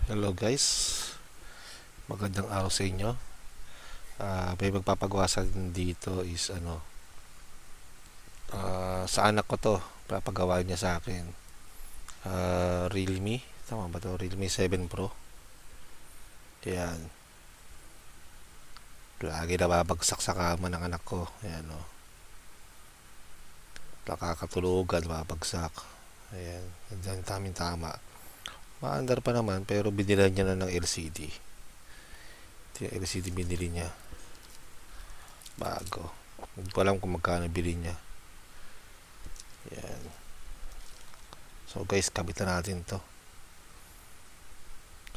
Hello guys, magandang araw sa inyo. May magpapagawa sa atin dito is sa anak ko to, papagawa niya sa akin. Realme, tama ba to? Realme 7 Pro. Yan, lagi nababagsak sa kama ng anak ko. Yan o, nakakatulugan, nababagsak. Ayan, yan tamang tama. Maandar pa naman pero binilan niya na ng LCD. Ito yung LCD binili niya, bago. Hindi ko alam kung magkano bili niya. Yan. So guys, kabit na natin to.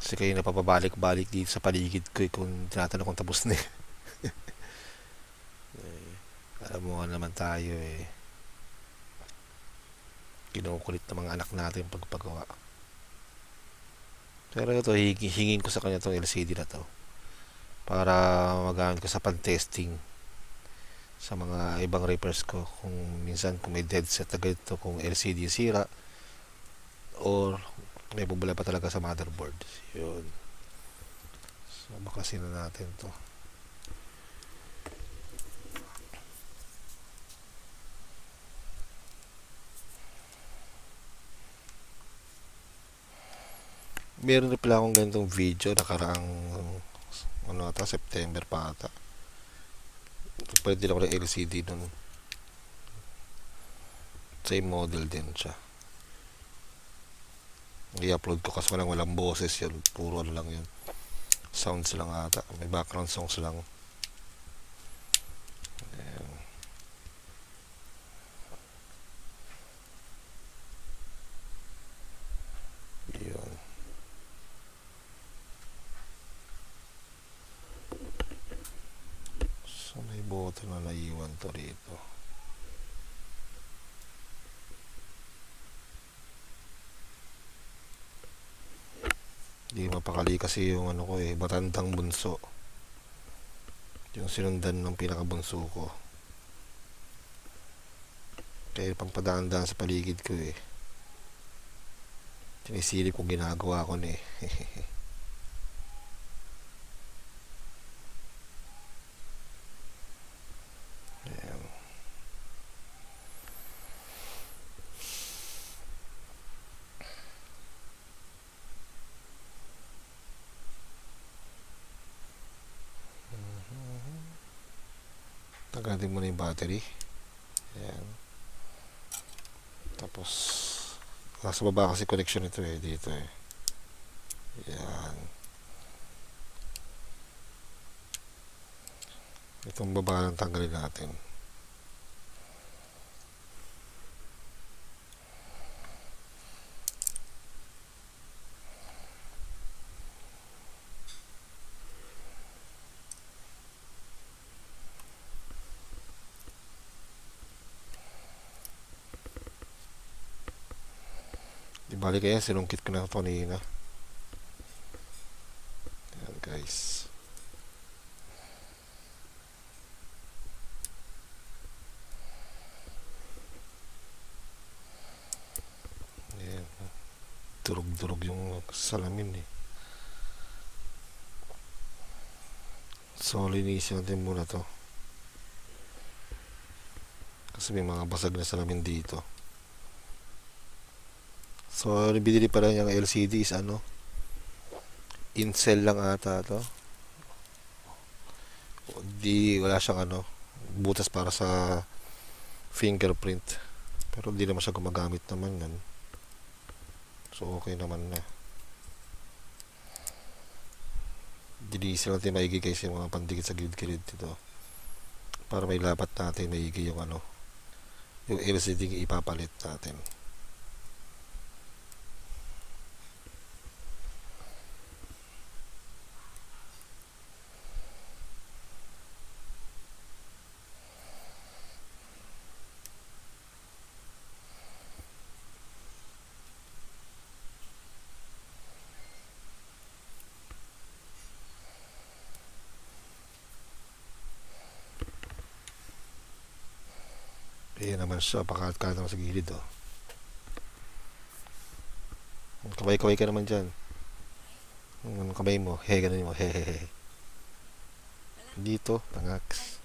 Kasi kayo napapabalik-balik dito sa paligid ko kung tinatanong kung tapos na. Alam mo naman tayo kinukulit ng mga anak natin pagpagawa. Pero ito, hingin ko sa kanya itong LCD na to para magamit ko sa pan-testing sa mga ibang repairs ko. Kung minsan kung may dead set na ganito, kung LCD sira or may bubula pa talaga sa motherboard. Yun. So bakasin na natin to. Meron rin pala akong ganitong video nakaraang September pa ata. Pwede din ako ng LCD nun. Same model din siya. I-upload ko kasi walang boses yun. Puro lang yun. Sounds lang ata. May background songs lang. Ayan. Yun. So may bote na naiwan to rito. Hindi mapakali kasi yung matandang bunso. Yung sinundan ng pinakabunso ko. Kaya pang padaan-daan sa paligid ko Sinisilip ko ginagawa ko na Ayan. Tagatin mo na yung battery. Ayan. Tapos nasa baba kasi connection ito dito Ayan. Itong baba lang tanggalin natin. Di bali kaya sinungkit ko na ito kanina. Ayan guys. Ayan. Durog-durog yung salamin So linisin natin muna to. Kasi may mga basag na salamin dito. So binili pa lang yung LCD is Incel lang ata to. Wala siyang butas para sa fingerprint. Pero hindi naman siya gumagamit naman yan. So okay naman na. Dinisil natin maigi guys yung mga pandikit sa gilid-gilid dito. Para may lapat natin maigi yung yung LCD ipapalit natin. Ayan naman siya, pakat-kat naman sa gilid oh. Kaway-kaway ka naman dyan. Yung kamay mo, ganun mo, he. Dito, tangaks.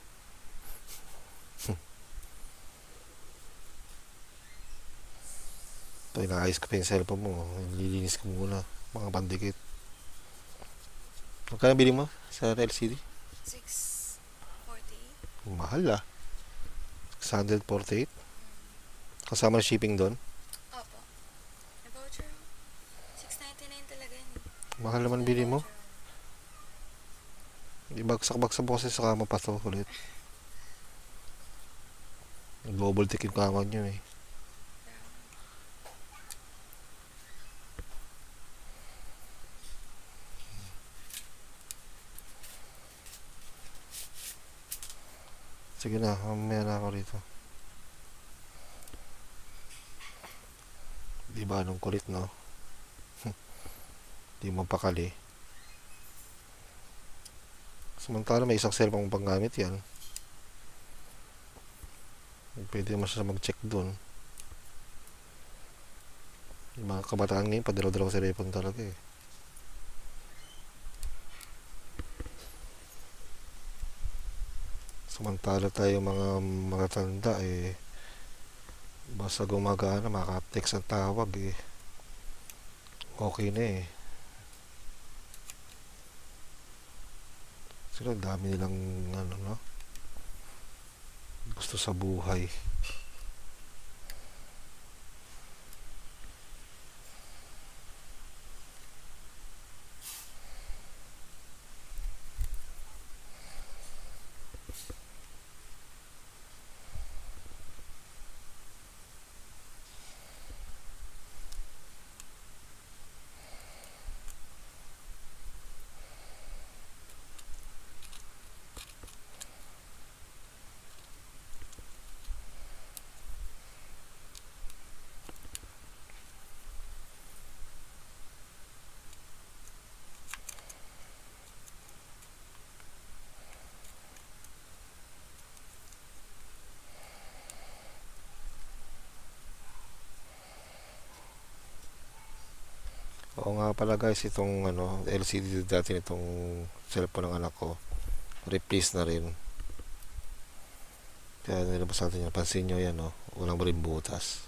Ito, inaayos ko pa yung cellphone mo. Nililinis ko muna. Mga pandikit. Magkano bili mo sa LCD? 648. Mahal ah. 648. Kasama na shipping doon. Opo. May voucher ako. 699 talaga yun. Mahal naman May bili mo. voucher ako. Ibagsak-bagsak mo kasi sa kama pa to ulit. Double tick yung kama nyo eh. Sige na, mamaya na ako rito. Di ba anong kulit no? Di mo pakali. Samantala may isang cellphone pang gamit yan. Pwede naman siya mag-check doon. Yung mga kabataan ngayon, padalaw-dalaw sa cellphone talaga eh. Samantala tayo mga matatanda eh, basta gumagana, maka-text ang tawag eh. Okay na eh. Sila dami nilang ano no? Gusto sa buhay. Oo nga pala guys, itong ano, LCD dati nitong cellphone ng anak ko, replace na rin. Kaya nilabas natin yan. Pansin nyo yan, no? Walang rin butas.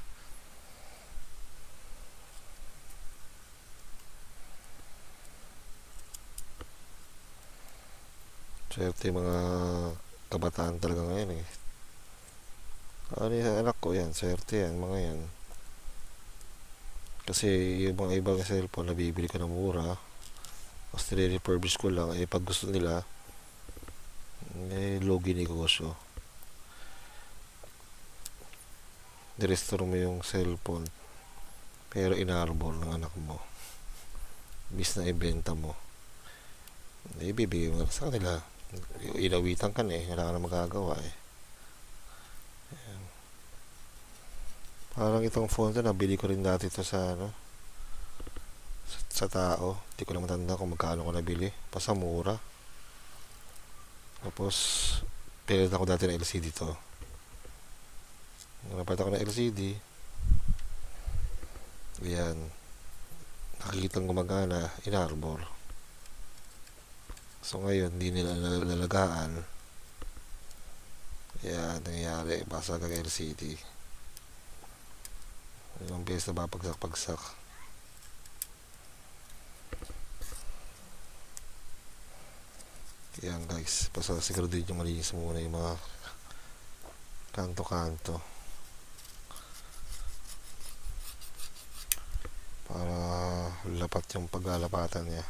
Swerte yung mga kabataan talaga ngayon eh. Ano yung anak ko yan, swerte yan, mga yan. Kasi yung mga ibang cellphone nabibili ko na mura. Tapos nire-refurbish ko lang. Eh pag gusto nila, eh logi negosyo. Nirestore mo yung cellphone. Pero inarbor ng anak mo. Bis na ibenta mo. Eh bibigay mo sa kanila. Ilawitan ka na eh. Wala ka na magagawa eh. Parang itong phone to, nabili ko rin dati to sa ano, sa tao. Hindi ko na matanda kung magkano ko nabili. Basta mura. Tapos, pinilad ako dati ng LCD to. Napalit ako ng LCD. Ayan. Nakikitang gumagana, inarbor. So ngayon, hindi nila nalalagaan. Ayan, nangyayari. Basag ang LCD. Ilang beses na ba pagsak-pagsak. Ayan guys, basta siguro din yung malinis muna yung mga kanto-kanto. Para lapat yung paglalapatan niya.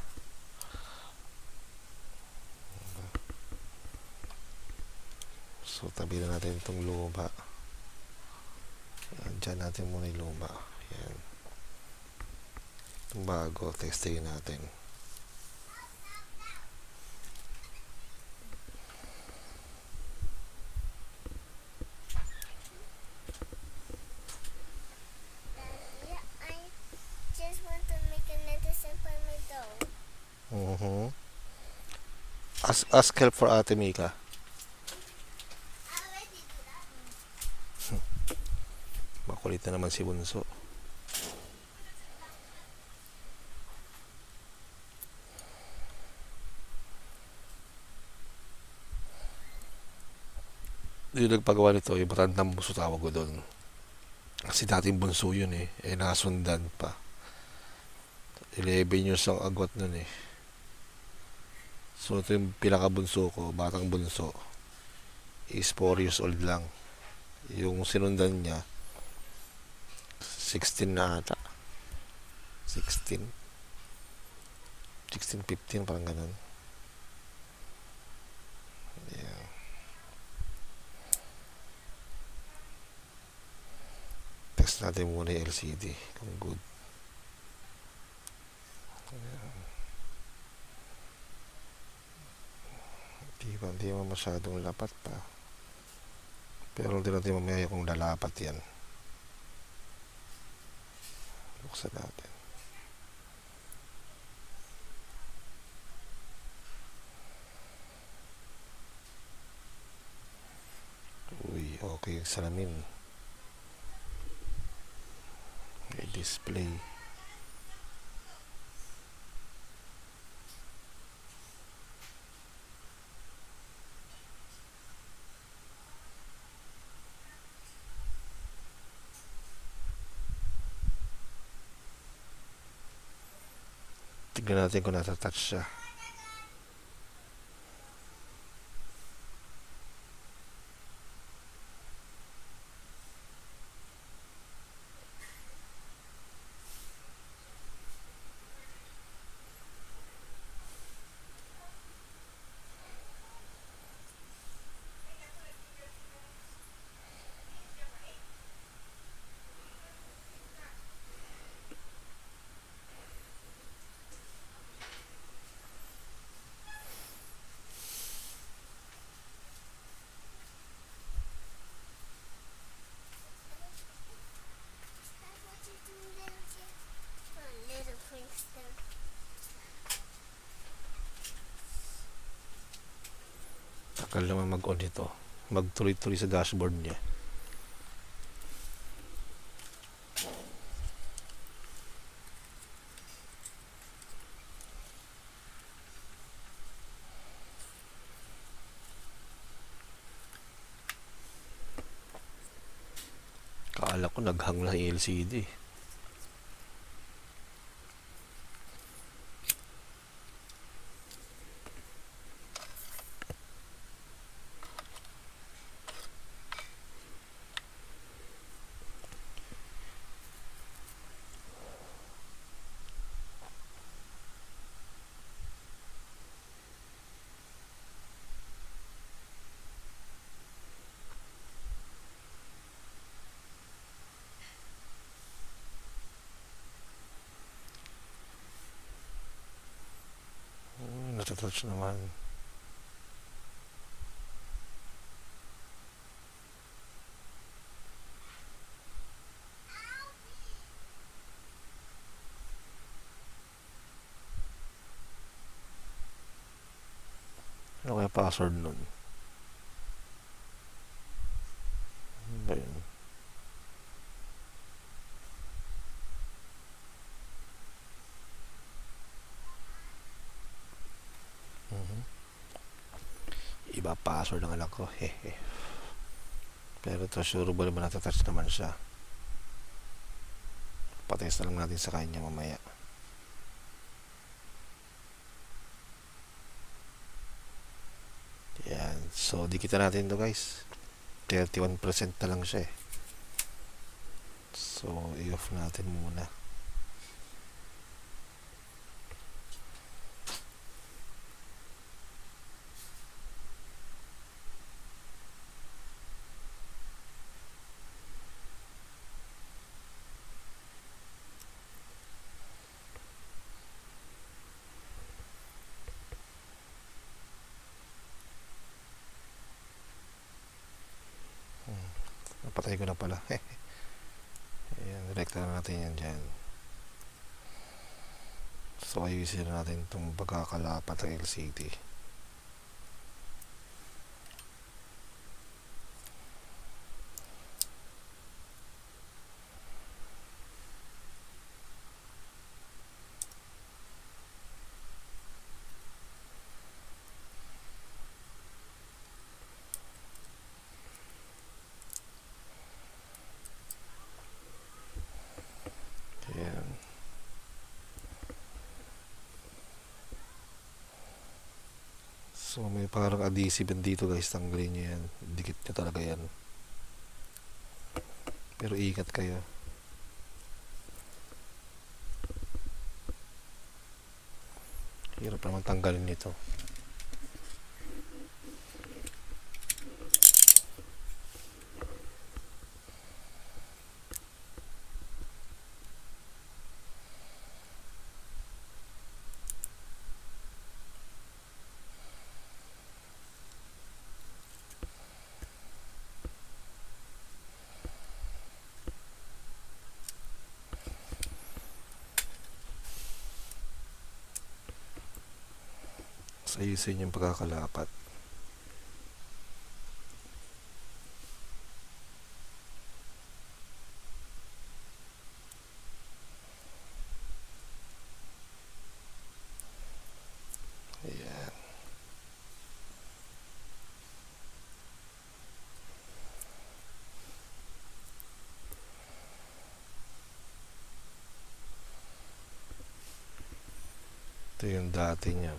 So tabi na natin itong luma. Diyan natin muna yung luma. Yan. Itong bago, testingin natin. I just want to make another sample my dough. Ask help for Ate Mika. I already do that. Makulit na naman si Bunso. yung nagpagawa nito, yung matandang bunso tawag ko doon. Kasi dating bunso yun eh. Nasundan pa. 11 years ang agwat nun eh. So ito yung pinakabunso ko, batang bunso. Is 4 years old lang. Yung sinundan niya, 16 na ata. 16. 16, 15, parang ganun. Yeah. Test natin muna yung LCD kung good. Hindi mo masyadong lapat pa. Pero hindi natin mamaya kung lalapat yan. Buksan natin. Uy, okay yung salamin. May display. Tignan natin kung nasa-touch siya. What you doing down here? Oh, little Princeton. Takal naman mag-on ito. Magtuloy-tuloy sa dashboard niya. Kaala ko naghang na yung LCD. Natatouch naman. Ano kaya password nun? Ano ba yun? Iba password ng anak ko. Hehe. Pero ito, sure ba naman natatouch naman siya. Patest na lang natin sa kanya mamaya. Yan. So, dikitan natin to guys. 31% na lang siya eh. So, i-off natin muna. Napatay ko na pala. Ayan, rekta na natin yan dyan. So, ayusin na natin itong pagkakalapat ng LCD. So may parang adhesive dito guys, tanggalin nyo yan, dikit nyo talaga yan, pero ingat kayo. Hirap naman tanggalin nito. So, ayusin yung pagkakalapat. Ayan. Ito yung dati niya.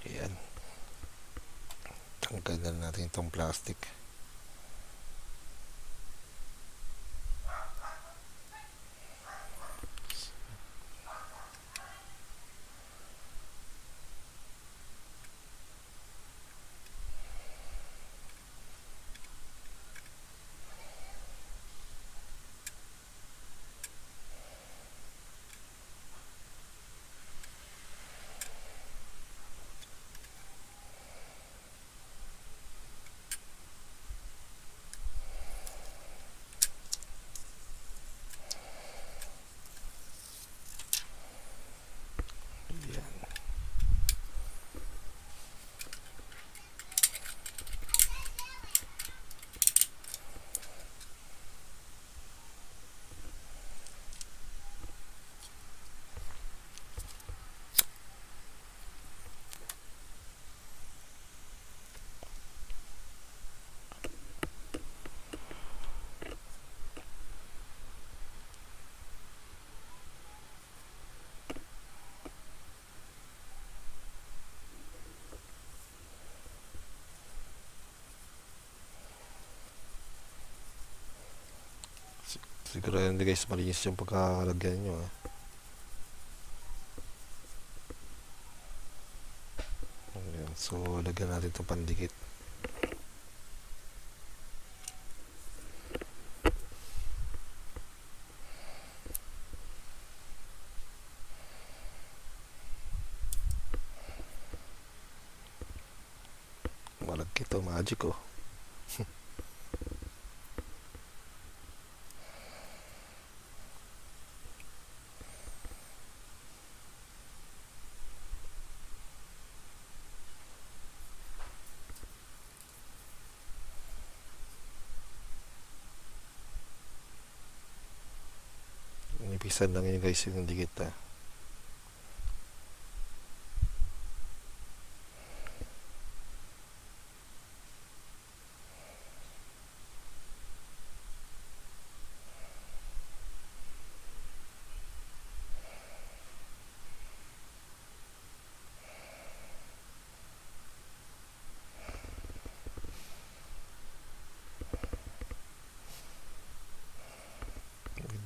Ayan. Tanggal na natin itong plastic. Siguro hindi guys, malinis yung pagkakalagyan nyo. Ayan. So lagyan natin itong pandikit. Malagkit to, magic oh. Inipisan lang yun guys, yung dikit ah.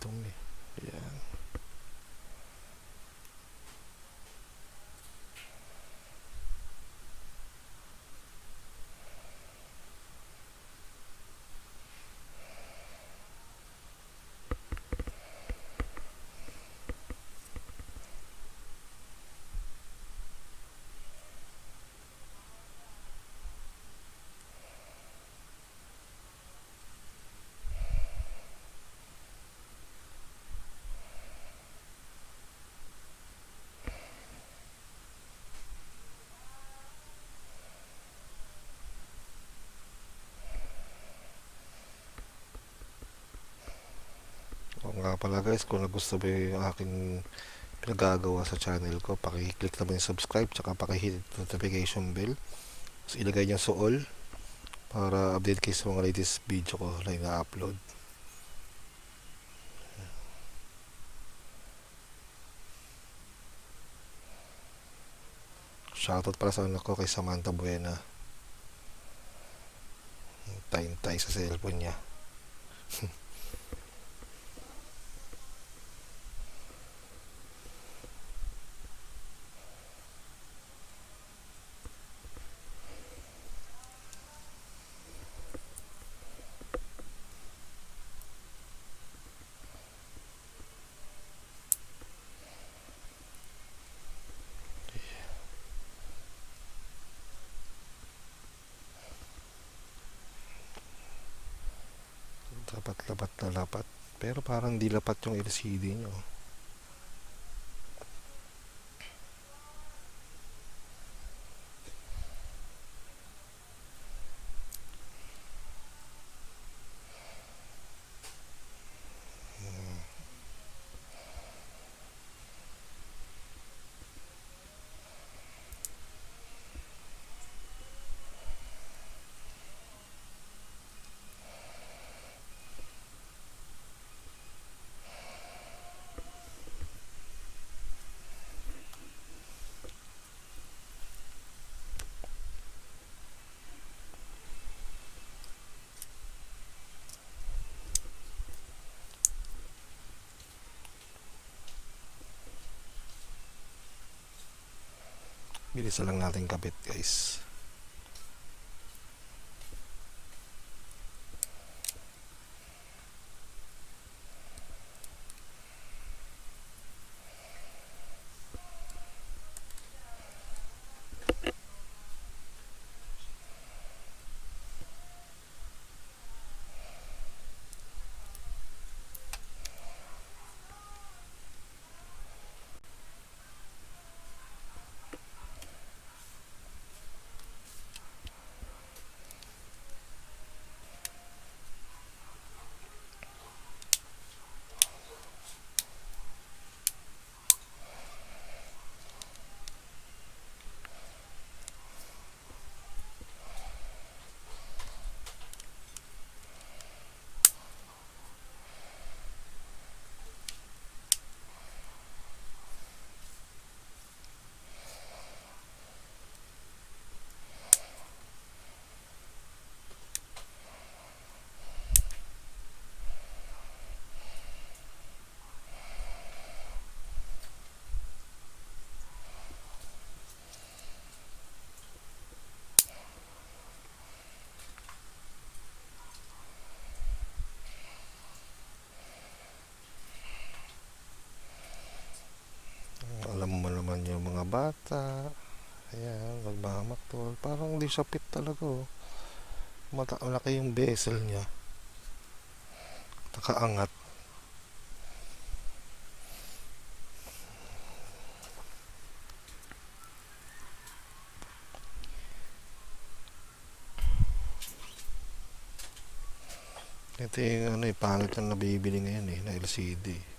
Dumi. Ayan. O nga pala guys, kung nagusto mo yung aking pinagagawa sa channel ko, pakiclick naman yung subscribe, tsaka pakihit notification bell. So ilagay nyo sa all para update kayo sa mga latest video ko na ina-upload. Shoutout para sa anak ko kay Samantha Buena. Tay sa cellphone niya. Dapat lapat na lapat. Pero parang di lapat yung LCD nyo. Bilisan lang natin kapit, guys. Alam mo naman yung mga bata. Ayan, magmahamak tol. Parang di siya fit talaga, oh. Malaki yung bezel niya. Nakaangat. Ito yung pangit na nabibili ngayon na LCD.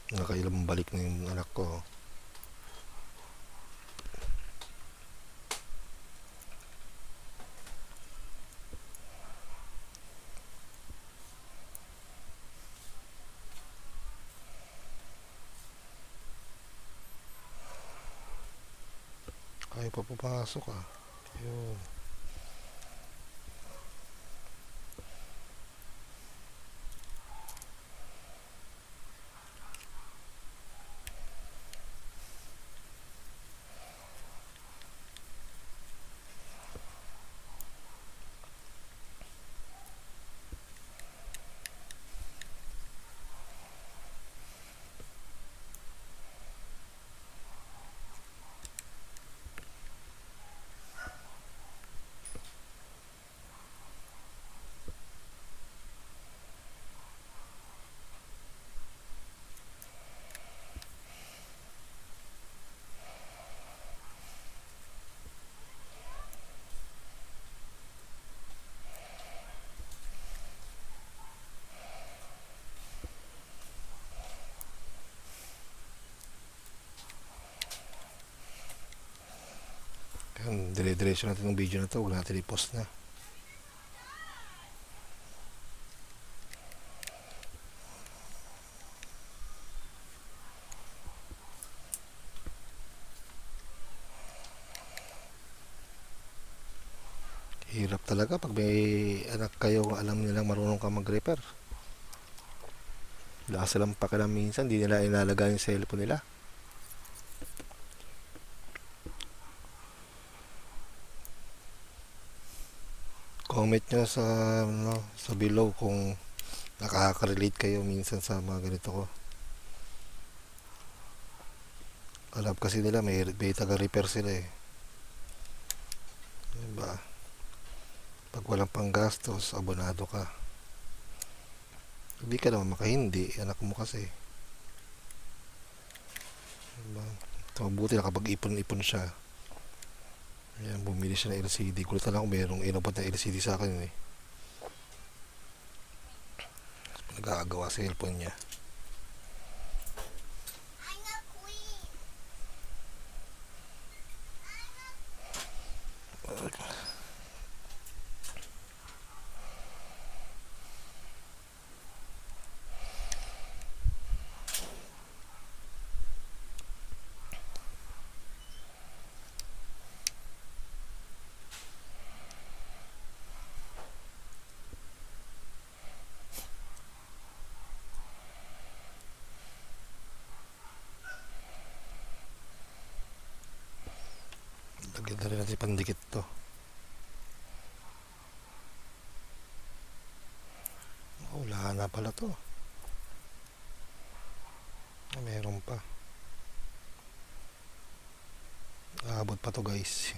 Nakailang balik na yung anak ko. Kaya pa papasok ah. Yun. dire-diretso natin ng video na to, huwag natin i-post na. Hirap talaga pag may anak kayo, alam nilang marunong ka mag-repair. Wala silang pakialam minsan, di nila inalagaan yung cellphone nila. Comment nyo sa, sa below kung nakaka-relate kayo minsan sa mga ganito ko. Alam kasi nila may taga-repair sila eh. Diba? Pag walang panggastos, abonado ka. Hindi ka naman makahindi, anak mo kasi. Diba? So, mabuti nakapag-ipon-ipon siya. Ayan, bumili siya ng LCD. Kulitan lang kung merong inabot na LCD sa akin eh. Nagagawa sa cellphone niya. I'm a queen. Lagyan na rin natin pandikit to. Oh, wala na pala to. Meron pa. Aabot pa to guys.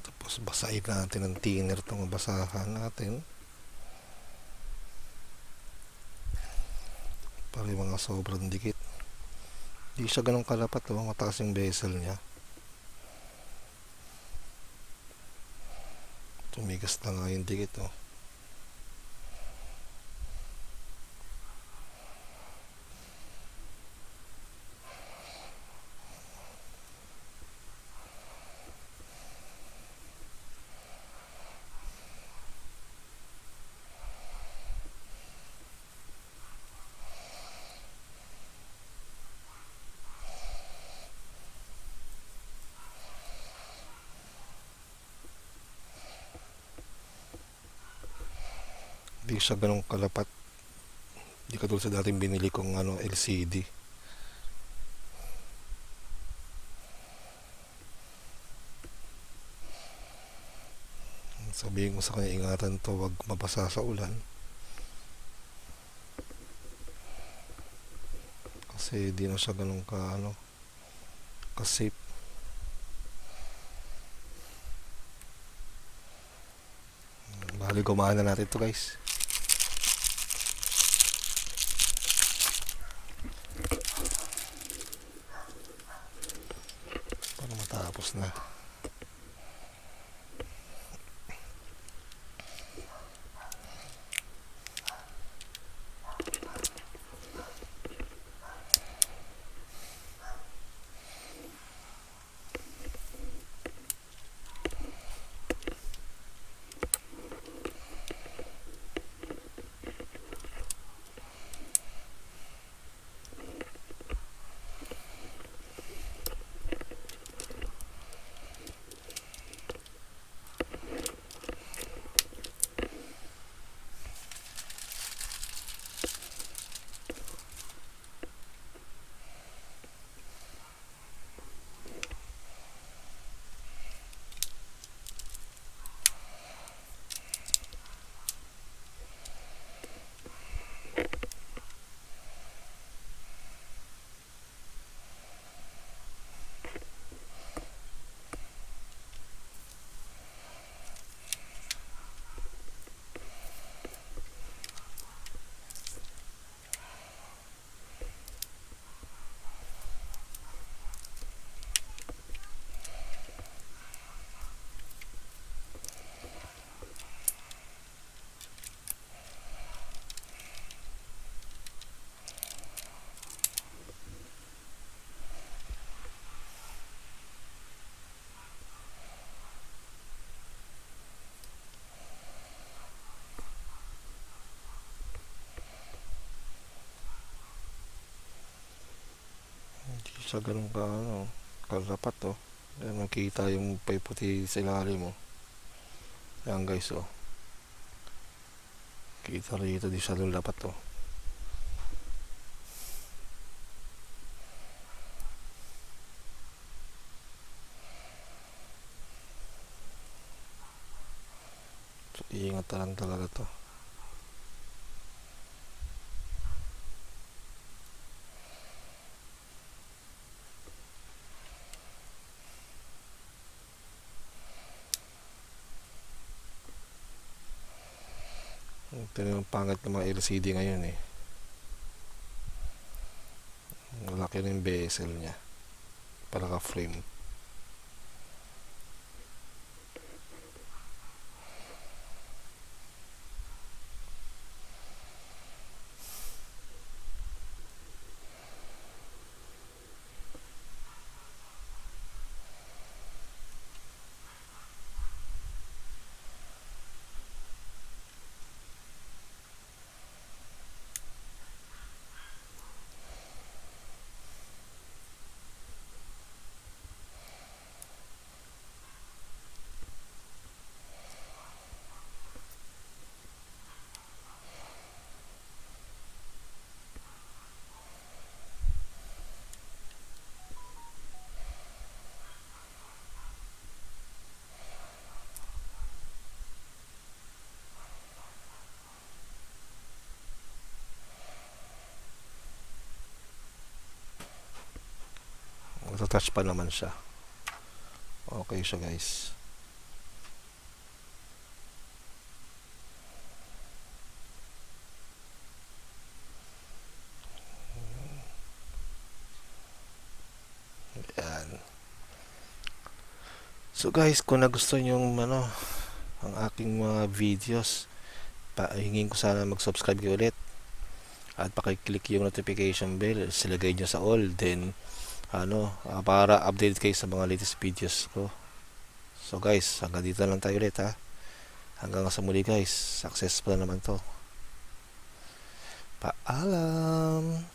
Tapos basahin natin ng thinner itong mabasahan natin. Para yung mga sobrang dikit. Hindi siya ganun kalapat, oh. Mataas yung bezel niya. Tumigas na nga yung dikit, oh. Hindi siya ganun kalapat. Hindi katulad sa dating binili kong LCD. Sabihin ko sa kanya, ingatan to, wag mabasa sa ulan. Kasi di na siya ganun ka-safe. Bali, gumana natin to guys. Para matapos na. sa ganun ka ano, kalapat oh. Ayan, makita yung may puti sa ilalim mo. Ayan guys oh. Kita rito di sa lulapat oh. So, iingat na lang talaga to. Ito yung pangit ng mga LCD ngayon eh. Malaki na yung bezel niya. Para ka frame. Matatouch pa naman siya. Okay siya guys. Yan. So guys, kung nagustuhan yung ano, ang aking mga videos, hingin ko sana mag-subscribe kayo ulit. At pakiclick yung notification bell, silagay nyo sa all. Then, para update kayo sa mga latest videos ko. So guys, hanggang dito lang tayo ulit ha. Hanggang sa muli guys, successful na naman to. Paalam!